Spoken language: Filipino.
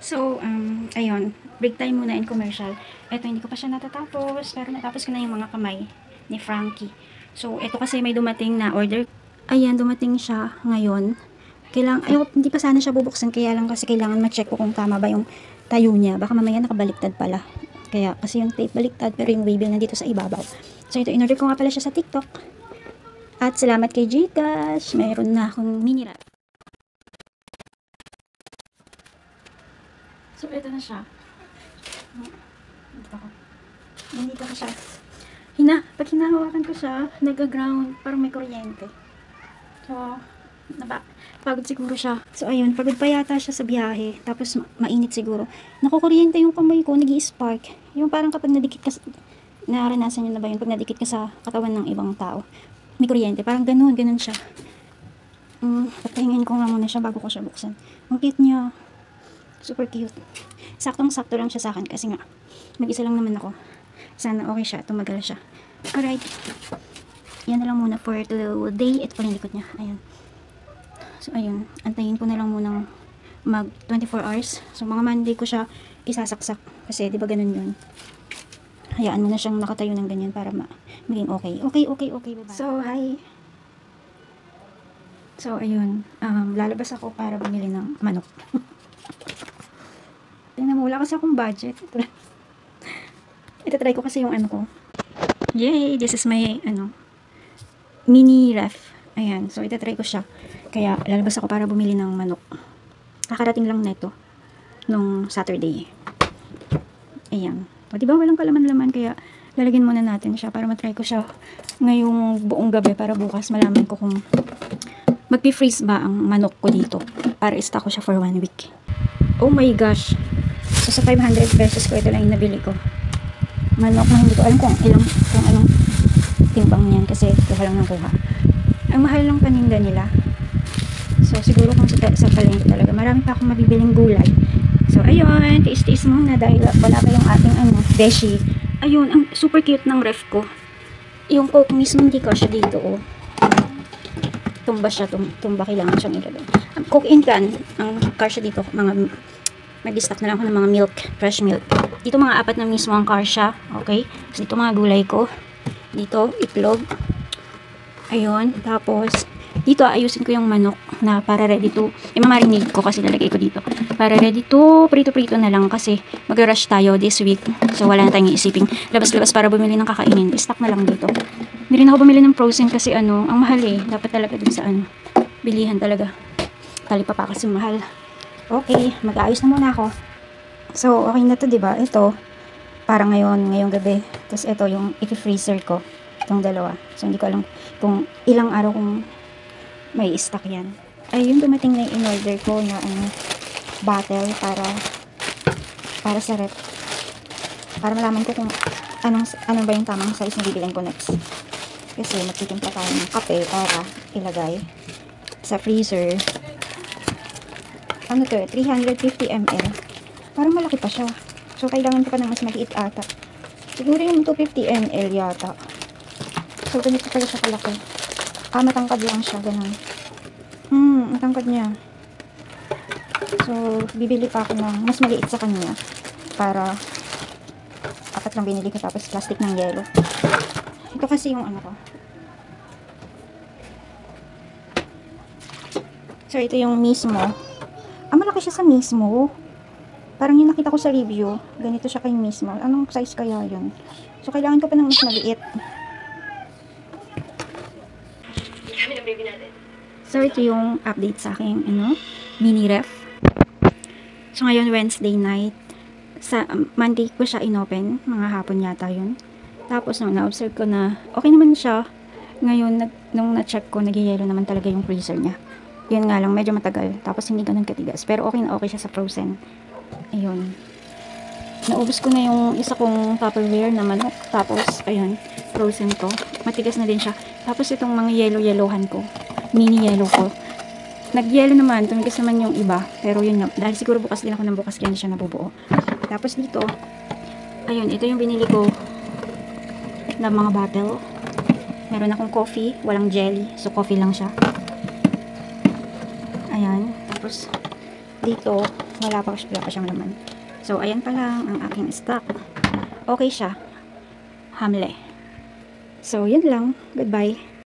So, ayun, break time muna in commercial. Ito, hindi ko pa siya natatapos, pero natapos ko na yung mga kamay ni Frankie. So, ito kasi may dumating na order. Ayan, dumating siya ngayon. Hindi pa sana siya bubuksan, kaya lang kasi kailangan ma-check ko kung tama ba yung tayo niya. Baka mamaya nakabaliktad pala. Kaya, kasi yung tape baliktad, pero yung waybill nandito sa ibabaw. So, ito, in-order ko nga pala siya sa TikTok. At salamat kay Gcash, mayroon na akong mini wrap. So, ito na siya. Nandito ko siya. Pag hinahawakan ko siya, nag-ground, parang may kuryente. So, pagod siguro siya. So, ayun, pagod pa yata siya sa biyahe. Tapos, mainit siguro. Nakukuryente yung kamay ko, nag-i-spark. Yung parang kapag nadikit ka, naranasan nyo na ba yun? Pag nadikit ka sa katawan ng ibang tao, may kuryente. Parang ganun siya. Patahingin ko nga muna siya bago ko siya buksan. Ang cute niya. Super cute. Saktong-sakto lang siya sa akin kasi nga, mag-isa lang naman ako. Sana okay siya, tumagal siya. Alright. Yan na lang muna for today. Ito pala yung likod niya. Ayan. So, ayun. Antayin ko na lang muna mag 24 hours. So, mga Monday ko siya isasaksak. Kasi, di ba ganun yun? Hayaan mo na siyang nakatayo ng ganyan para maging okay. Okay. Bye-bye. So, hi. So, ayun. Lalabas ako para bumili ng manok. Tingnan mo, wala kasi akong budget. Ito try ko kasi yung ano ko. Yay! This is my, mini ref. Ayan. So, ito try ko siya. Kaya, lalabas ako para bumili ng manok. Kakarating lang neto nung Saturday. Ayan. O, diba walang kalaman-laman, kaya lalagyan muna natin siya para matry ko siya ngayong buong gabi para bukas malaman ko kung magpi-freeze ba ang manok ko dito para i-stock ko siya for 1 week. Oh my gosh! So, sa 500 pesos ko, ito lang yung nabili ko. Manok na hindi ko alam kung anong timbang niyan kasi kuha lang ng kuha. Ang mahal ng paninda nila. So, siguro kung sa palengke talaga. Marami pa akong mabibiling gulay. So, ayun. Tiis-tiis muna dahil wala pa yung ating beshi. Ayun. Ang super cute ng ref ko. Yung coke mismo hindi ko siya dito, oh. Tumba siya. Tumba kailangan siyang ilagay. Coke in can. Ang car siya dito. Mag-stock na lang ako ng mga milk. Fresh milk. Dito mga 4 na mismo ang car siya. Okay? So, dito mga gulay ko. Dito, itlog. Ayun. Tapos, dito ayusin ko yung manok na para ready to, imamarinate ko kasi lalagay ko dito. Para ready to, prito-prito na lang kasi mag-rush tayo this week. So, wala na tayong iisiping labas-labas para bumili ng kakainin. I-stock na lang dito. Hindi rin ako bumili ng frozen kasi ang mahal eh. Dapat talaga dun sa bilihan talaga. Talipa pa kasi mahal. Okay, mag-aayos na muna ako. So, okay na to, diba? Ito, para ngayong gabi. Tapos ito, yung i-freezer ko. Itong dalawa. So, hindi ko alam kung ilang araw kung may stock yan. Ayun, dumating na yung in-order ko na bottle para sa rep. Para malaman ko kung ano ba yung tamang size na bibilin ko next. Kasi magtitimpla tayo ng kape para ilagay sa freezer. Ano to, 350 ml. Parang malaki pa siya. So, kailangan ko pa ng mas maliit ata. Siguro yung 250 ml yata. So, ganito pala siya kalaki. Matangkad lang siya, ganun. Matangkad niya. So, bibili pa ako ng mas maliit sa kanya. Para 4 lang binili ko tapos plastic ng yelo. Ito kasi yung ko. So, ito yung mismo. Malaki siya sa mismo. Parang yung nakita ko sa review, ganito siya kay mismo. Anong size kaya yun? So, kailangan ko pa ng mas maliit. So, ito yung update sa aking, mini ref. So, ngayon, Wednesday night. Sa Monday ko siya inopen. Mga hapon yata yun. Tapos, nung na-observe ko na, okay naman siya. Ngayon, nung na-check ko, nag-yellow naman talaga yung freezer niya. Yun nga lang, medyo matagal. Tapos, hindi ganun katigas. Pero, okay na okay siya sa frozen. Ayun. Naubos ko na yung isa kong Tupperware na manok. Tapos, ayun, frozen ko. Matigas na din siya. Tapos, itong mga yellow-yellowhan ko. Mini yellow ko. Nag-yellow naman. Tumigas naman yung iba. Pero yun nga. Dahil siguro bukas din ako ng bukas. Kaya hindi siya nabubuo. Tapos dito, ayun, ito yung binili ko na mga bottle. Meron akong coffee. Walang jelly. So, coffee lang siya. Ayan. Tapos, dito, wala pa siyang laman. So, ayan pa lang ang aking stock. Okay siya. Hamle. So, yun lang. Goodbye.